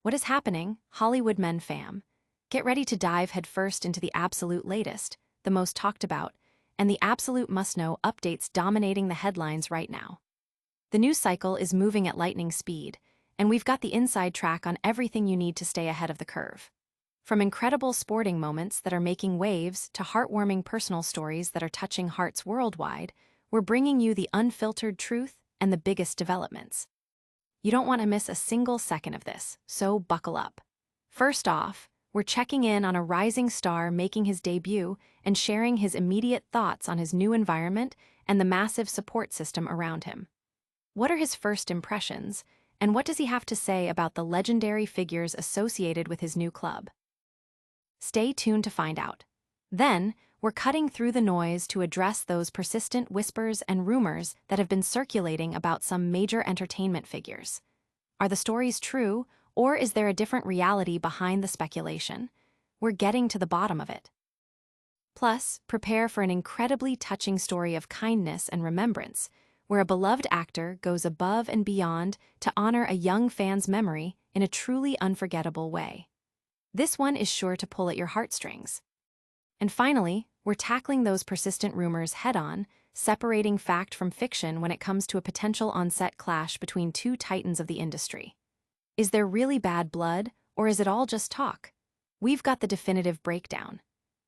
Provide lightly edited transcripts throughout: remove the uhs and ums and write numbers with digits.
What is happening, Hollywood men fam? Get ready to dive headfirst into the absolute latest, the most talked about, and the absolute must-know updates dominating the headlines right now. The news cycle is moving at lightning speed, and we've got the inside track on everything you need to stay ahead of the curve. From incredible sporting moments that are making waves to heartwarming personal stories that are touching hearts worldwide, we're bringing you the unfiltered truth and the biggest developments. You don't want to miss a single second of this, so buckle up. First off, we're checking in on a rising star making his debut and sharing his immediate thoughts on his new environment and the massive support system around him. What are his first impressions, and what does he have to say about the legendary figures associated with his new club? Stay tuned to find out. Then, we're cutting through the noise to address those persistent whispers and rumors that have been circulating about some major entertainment figures. Are the stories true, or is there a different reality behind the speculation? We're getting to the bottom of it. Plus, prepare for an incredibly touching story of kindness and remembrance, where a beloved actor goes above and beyond to honor a young fan's memory in a truly unforgettable way. This one is sure to pull at your heartstrings. And finally, we're tackling those persistent rumors head-on, separating fact from fiction when it comes to a potential on-set clash between two titans of the industry. Is there really bad blood, or is it all just talk? We've got the definitive breakdown.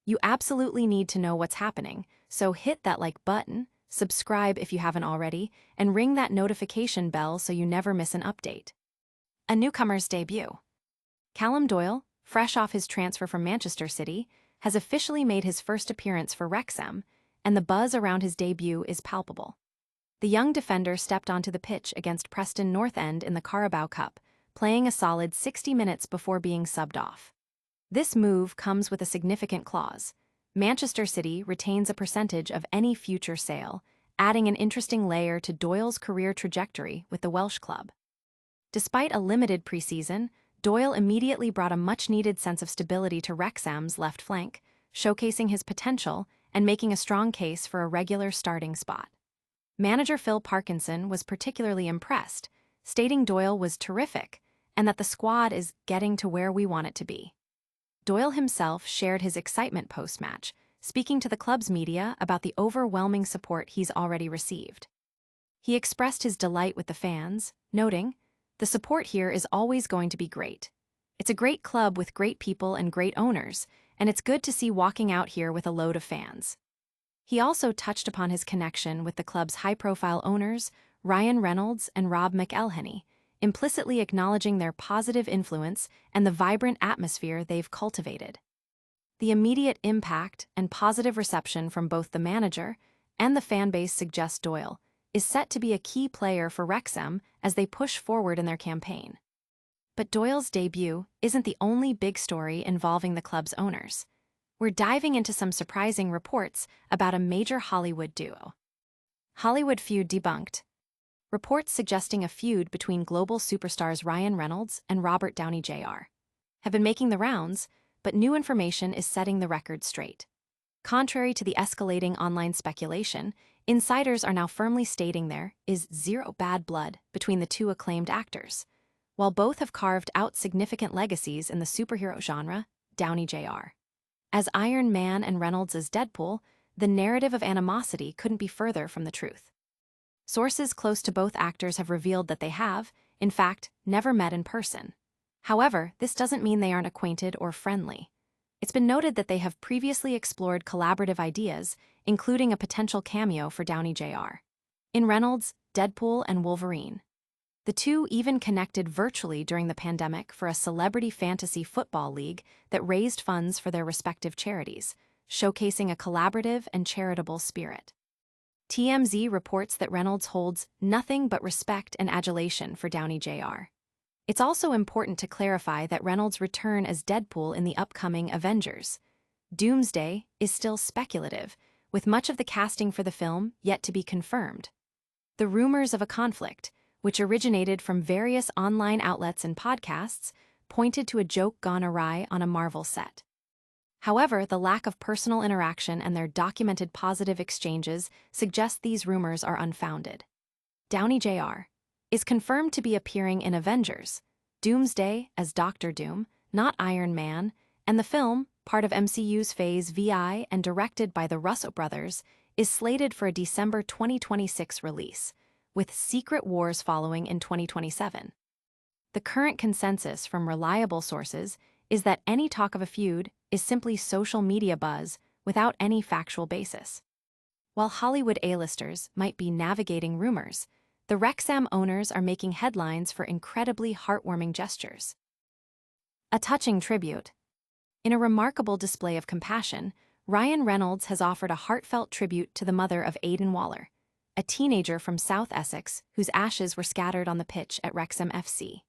You absolutely need to know what's happening, so hit that like button, subscribe if you haven't already, and ring that notification bell so you never miss an update. A newcomer's debut. Callum Doyle, fresh off his transfer from Manchester City, has officially made his first appearance for Wrexham, and the buzz around his debut is palpable. The young defender stepped onto the pitch against Preston North End in the Carabao Cup, playing a solid 60 minutes before being subbed off. This move comes with a significant clause. Manchester City retains a percentage of any future sale, adding an interesting layer to Doyle's career trajectory with the Welsh club. Despite a limited preseason, Doyle immediately brought a much-needed sense of stability to Wrexham's left flank, showcasing his potential and making a strong case for a regular starting spot. Manager Phil Parkinson was particularly impressed, stating Doyle was terrific and that the squad is getting to where we want it to be. Doyle himself shared his excitement post-match, speaking to the club's media about the overwhelming support he's already received. He expressed his delight with the fans, noting, "The support here is always going to be great. It's a great club with great people and great owners, and it's good to see walking out here with a load of fans." He also touched upon his connection with the club's high-profile owners, Ryan Reynolds and Rob McElhenney, implicitly acknowledging their positive influence and the vibrant atmosphere they've cultivated. The immediate impact and positive reception from both the manager and the fan base suggests Doyle is set to be a key player for Wrexham as they push forward in their campaign. But Doyle's debut isn't the only big story involving the club's owners. We're diving into some surprising reports about a major Hollywood duo. Hollywood feud debunked. Reports suggesting a feud between global superstars Ryan Reynolds and Robert Downey Jr. have been making the rounds, but new information is setting the record straight. Contrary to the escalating online speculation, insiders are now firmly stating there is zero bad blood between the two acclaimed actors. While both have carved out significant legacies in the superhero genre, Downey Jr. as Iron Man and Reynolds as Deadpool, the narrative of animosity couldn't be further from the truth. Sources close to both actors have revealed that they have, in fact, never met in person. However, this doesn't mean they aren't acquainted or friendly. It's been noted that they have previously explored collaborative ideas, including a potential cameo for Downey Jr. in Reynolds, Deadpool, and Wolverine. The two even connected virtually during the pandemic for a celebrity fantasy football league that raised funds for their respective charities, showcasing a collaborative and charitable spirit. TMZ reports that Reynolds holds nothing but respect and adulation for Downey Jr. It's also important to clarify that Reynolds' return as Deadpool in the upcoming Avengers Doomsday is still speculative, with much of the casting for the film yet to be confirmed. The rumors of a conflict, which originated from various online outlets and podcasts, pointed to a joke gone awry on a Marvel set. However, the lack of personal interaction and their documented positive exchanges suggest these rumors are unfounded. Downey Jr. is confirmed to be appearing in Avengers, Doomsday as Doctor Doom, not Iron Man, and the film, part of MCU's Phase VI and directed by the Russo brothers, is slated for a December 2026 release, with Secret Wars following in 2027. The current consensus from reliable sources is that any talk of a feud is simply social media buzz without any factual basis. While Hollywood A-listers might be navigating rumors, the Wrexham owners are making headlines for incredibly heartwarming gestures. A touching tribute. In a remarkable display of compassion, Ryan Reynolds has offered a heartfelt tribute to the mother of Aidan Waller, a teenager from South Essex whose ashes were scattered on the pitch at Wrexham FC.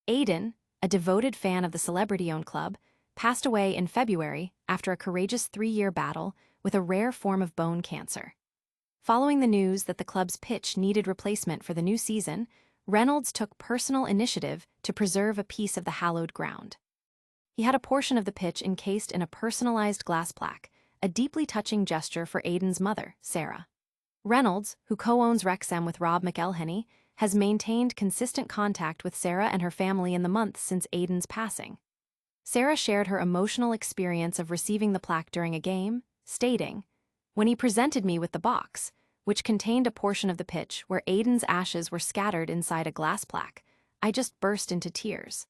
Aidan, a devoted fan of the celebrity-owned club, passed away in February after a courageous 3-year battle with a rare form of bone cancer. Following the news that the club's pitch needed replacement for the new season, Reynolds took personal initiative to preserve a piece of the hallowed ground. He had a portion of the pitch encased in a personalized glass plaque, a deeply touching gesture for Aidan's mother, Sarah. Reynolds, who co-owns Wrexham with Rob McElhenney, has maintained consistent contact with Sarah and her family in the months since Aidan's passing. Sarah shared her emotional experience of receiving the plaque during a game, stating, "When he presented me with the box, which contained a portion of the pitch where Aidan's ashes were scattered inside a glass plaque, I just burst into tears."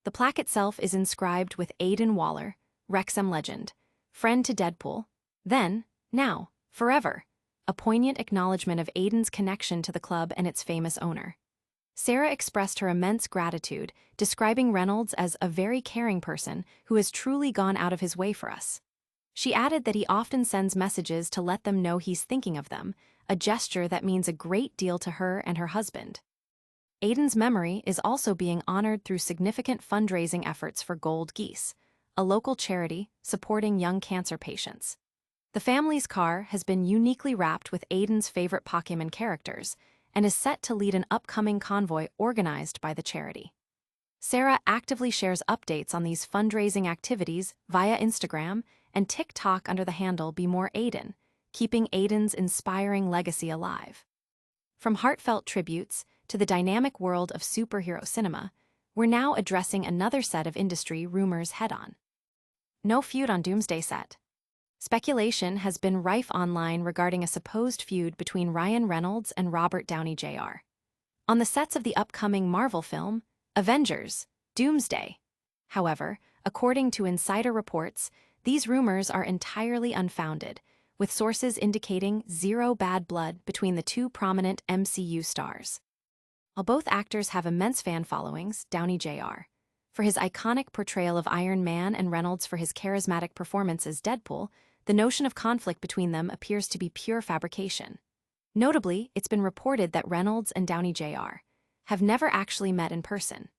The plaque itself is inscribed with Aidan Waller, Wrexham legend, friend to Deadpool, then, now, forever, a poignant acknowledgement of Aidan's connection to the club and its famous owner. Sarah expressed her immense gratitude, describing Reynolds as a very caring person who has truly gone out of his way for us. She added that he often sends messages to let them know he's thinking of them, a gesture that means a great deal to her and her husband. Aidan's memory is also being honored through significant fundraising efforts for Gold Geese, a local charity supporting young cancer patients. The family's car has been uniquely wrapped with Aidan's favorite Pokémon characters and is set to lead an upcoming convoy organized by the charity. Sarah actively shares updates on these fundraising activities via Instagram and TikTok under the handle Be More Aidan, keeping Aidan's inspiring legacy alive. From heartfelt tributes to the dynamic world of superhero cinema, we're now addressing another set of industry rumors head-on. No feud on Doomsday set. Speculation has been rife online regarding a supposed feud between Ryan Reynolds and Robert Downey Jr. on the sets of the upcoming Marvel film, Avengers: Doomsday. However, according to insider reports, these rumors are entirely unfounded, with sources indicating zero bad blood between the two prominent MCU stars. While both actors have immense fan followings, Downey Jr., for his iconic portrayal of Iron Man and Reynolds for his charismatic performance as Deadpool, the notion of conflict between them appears to be pure fabrication. Notably, it's been reported that Reynolds and Downey Jr. have never actually met in person.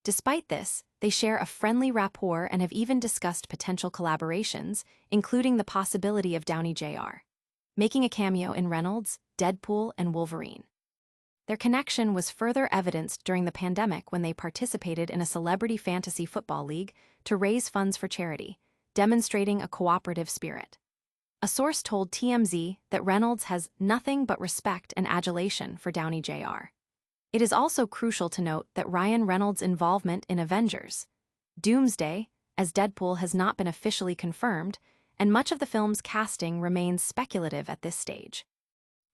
Despite this, they share a friendly rapport and have even discussed potential collaborations, including the possibility of Downey Jr. making a cameo in Reynolds, Deadpool, and Wolverine. Their connection was further evidenced during the pandemic when they participated in a celebrity fantasy football league to raise funds for charity, demonstrating a cooperative spirit. A source told TMZ that Reynolds has nothing but respect and adulation for Downey Jr. It is also crucial to note that Ryan Reynolds' involvement in Avengers: Doomsday as Deadpool has not been officially confirmed, and much of the film's casting remains speculative at this stage.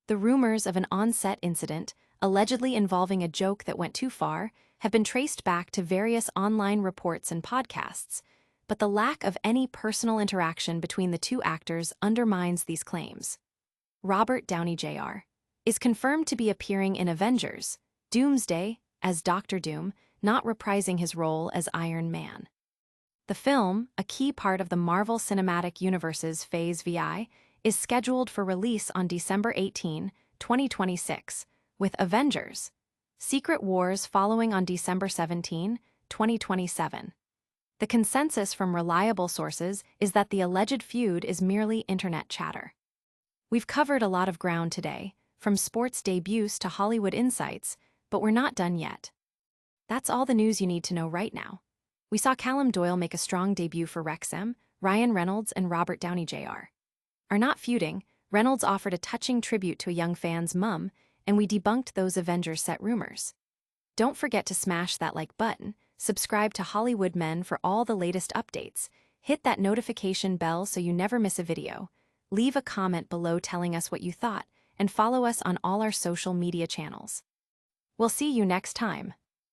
The rumors of an on-set incident, allegedly involving a joke that went too far, have been traced back to various online reports and podcasts, but the lack of any personal interaction between the two actors undermines these claims. Robert Downey Jr. is confirmed to be appearing in Avengers: Doomsday as Doctor Doom, not reprising his role as Iron Man. The film, a key part of the Marvel Cinematic Universe's Phase VI, is scheduled for release on December 18, 2026, with Avengers: Secret Wars following on December 17, 2027. The consensus from reliable sources is that the alleged feud is merely internet chatter. We've covered a lot of ground today, from sports debuts to Hollywood insights, but we're not done yet. That's all the news you need to know right now. We saw Callum Doyle make a strong debut for Wrexham. Ryan Reynolds and Robert Downey Jr. are not feuding. Reynolds offered a touching tribute to a young fan's mum, and we debunked those Avengers set rumors. Don't forget to smash that like button, subscribe to Hollywood Men for all the latest updates, hit that notification bell so you never miss a video, leave a comment below telling us what you thought, and follow us on all our social media channels. We'll see you next time.